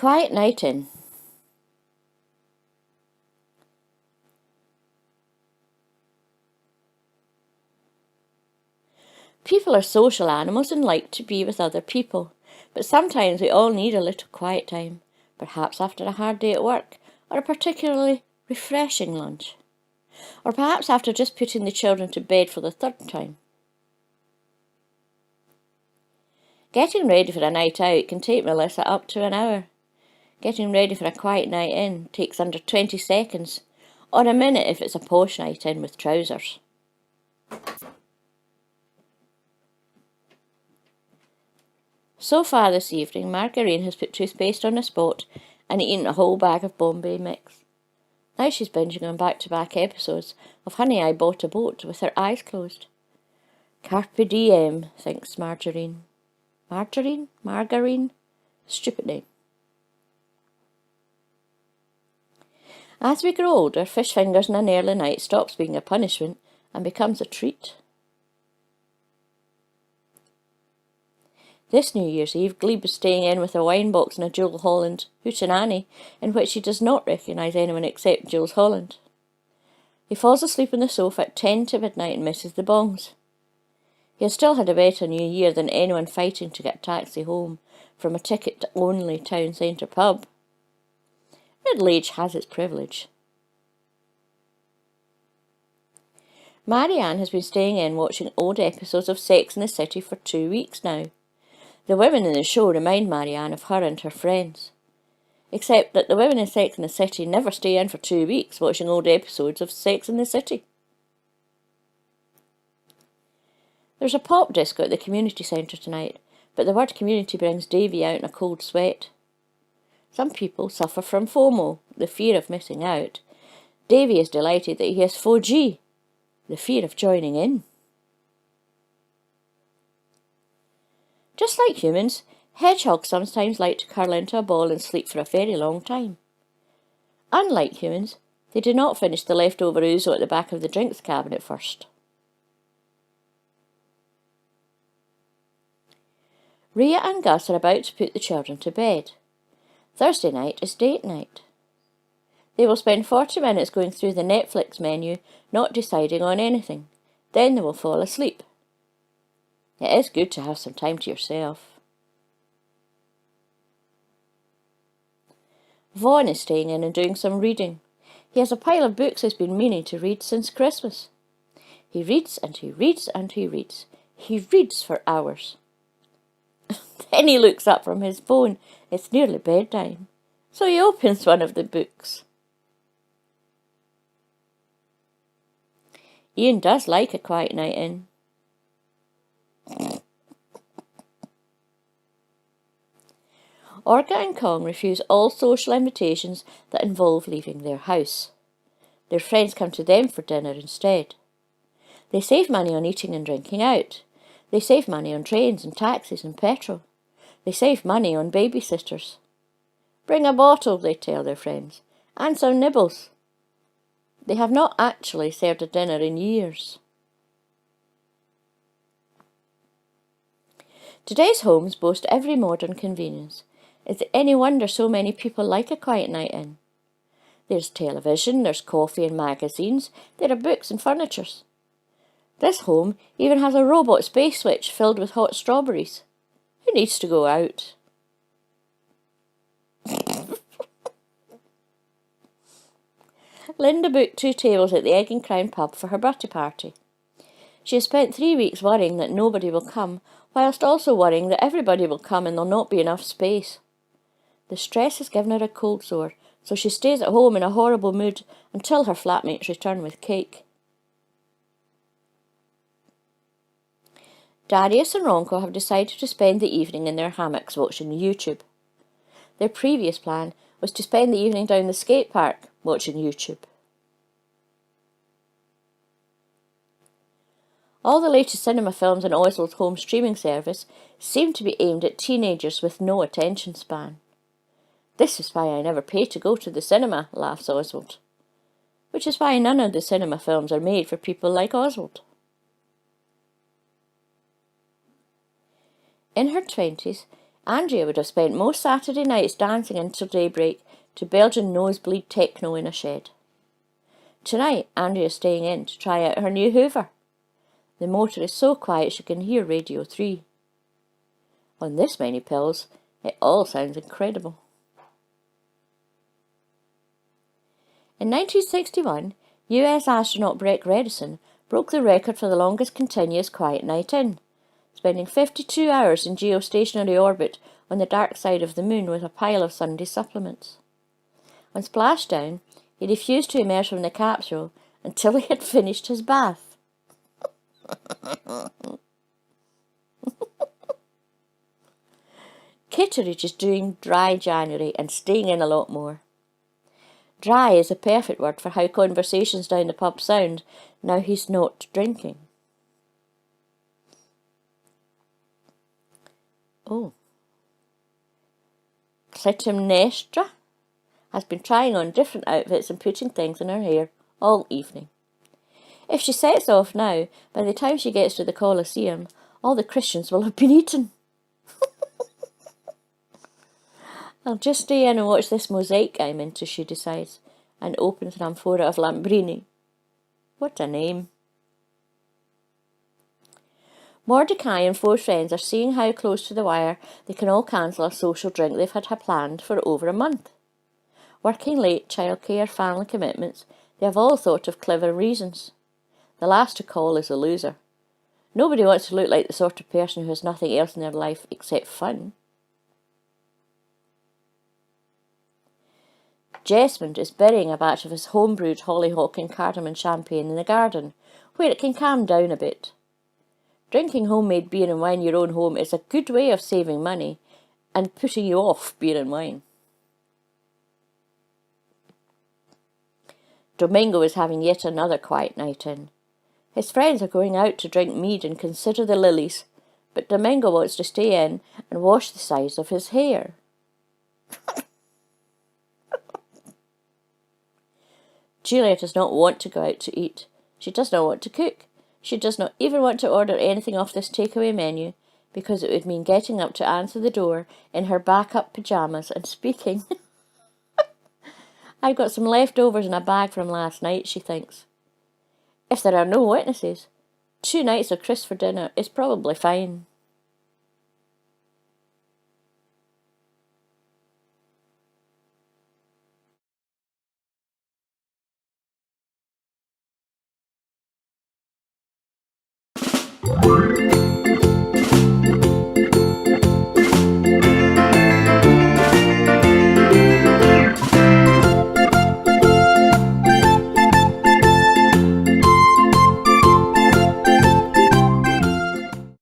quiet night in. People are social animals and like to be with other people, but sometimes we all need a little quiet time, perhaps after a hard day at work, or a particularly refreshing lunch, or perhaps after just putting the children to bed for the third time. Getting ready for a night out can take Melissa up to an hour. Getting ready for a quiet night in takes under 20 seconds, or a minute if it's a posh night in with trousers. So far this evening, Margarine has put toothpaste on a spot and eaten a whole bag of Bombay mix. Now she's binging on back-to-back episodes of Honey, I Bought a Boat with her eyes closed. Carpe diem, thinks Margarine. Margarine? Stupid name. As we grow older, fish fingers in an early night stops being a punishment and becomes a treat. This New Year's Eve, Glebe is staying in with a wine box and a Jules Holland hootenanny in which he does not recognise anyone except Jules Holland. He falls asleep on the sofa at 10 to midnight and misses the bongs. He has still had a better New Year than anyone fighting to get a taxi home from a ticket-only town centre pub. Middle age has its privilege. Marianne has been staying in watching old episodes of Sex and the City for 2 weeks now. The women in the show remind Marianne of her and her friends. Except that the women in Sex and the City never stay in for 2 weeks watching old episodes of Sex and the City. There's a pop disco at the community centre tonight, but the word community brings Davy out in a cold sweat. Some people suffer from FOMO, the fear of missing out. Davy is delighted that he has 4G, the fear of joining in. Just like humans, hedgehogs sometimes like to curl into a ball and sleep for a very long time. Unlike humans, they do not finish the leftover ouzo at the back of the drinks cabinet first. Rhea and Gus are about to put the children to bed. Thursday night is date night. They will spend 40 minutes going through the Netflix menu, not deciding on anything. Then they will fall asleep. It is good to have some time to yourself. Vaughn is staying in and doing some reading. He has a pile of books he's been meaning to read since Christmas. He reads and he reads and he reads. He reads for hours. Then he looks up from his phone. It's nearly bedtime. So he opens one of the books. Ian does like a quiet night in. Orga and Kong refuse all social invitations that involve leaving their house. Their friends come to them for dinner instead. They save money on eating and drinking out. They save money on trains and taxis and petrol. They save money on babysitters. Bring a bottle, they tell their friends, and some nibbles. They have not actually served a dinner in years. Today's homes boast every modern convenience. Is it any wonder so many people like a quiet night in? There's television, there's coffee and magazines, there are books and furniture. This home even has a robot space switch filled with hot strawberries. Who needs to go out? Linda booked 2 tables at the Egg and Crown pub for her birthday party. She has spent 3 weeks worrying that nobody will come, whilst also worrying that everybody will come and there'll not be enough space. The stress has given her a cold sore, so she stays at home in a horrible mood until her flatmates return with cake. Darius and Ronco have decided to spend the evening in their hammocks watching YouTube. Their previous plan was to spend the evening down the skate park watching YouTube. All the latest cinema films on Oswald's home streaming service seem to be aimed at teenagers with no attention span. This is why I never pay to go to the cinema, laughs Oswald. Which is why none of the cinema films are made for people like Oswald. In her 20s, Andrea would have spent most Saturday nights dancing until daybreak to Belgian nosebleed techno in a shed. Tonight, Andrea's staying in to try out her new Hoover. The motor is so quiet she can hear Radio 3. On this many pills, it all sounds incredible. In 1961, US astronaut Brett Redison broke the record for the longest continuous quiet night in, spending 52 hours in geostationary orbit on the dark side of the moon with a pile of Sunday supplements. On splashdown, he refused to emerge from the capsule until he had finished his bath. Kitteridge is doing dry January and staying in a lot more. Dry is a perfect word for how conversations down the pub sound now he's not drinking. Oh. Clytemnestra has been trying on different outfits and putting things in her hair all evening. If she sets off now, by the time she gets to the Colosseum, all the Christians will have been eaten. I'll just stay in and watch this mosaic I'm into, she decides, and opens an amphora of Lambrini. What a name. Mordecai and 4 friends are seeing how close to the wire they can all cancel a social drink they've had planned for over a month. Working late, childcare, family commitments, they have all thought of clever reasons. The last to call is a loser. Nobody wants to look like the sort of person who has nothing else in their life except fun. Jesmond is burying a batch of his home-brewed hollyhock and cardamom champagne in the garden, where it can calm down a bit. Drinking homemade beer and wine in your own home is a good way of saving money and putting you off beer and wine. Domingo is having yet another quiet night in. His friends are going out to drink mead and consider the lilies, but Domingo wants to stay in and wash the sides of his hair. Julia does not want to go out to eat. She does not want to cook. She does not even want to order anything off this takeaway menu, because it would mean getting up to answer the door in her backup pyjamas and speaking. I've got some leftovers in a bag from last night, she thinks. If there are no witnesses, 2 nights of Chris for dinner is probably fine.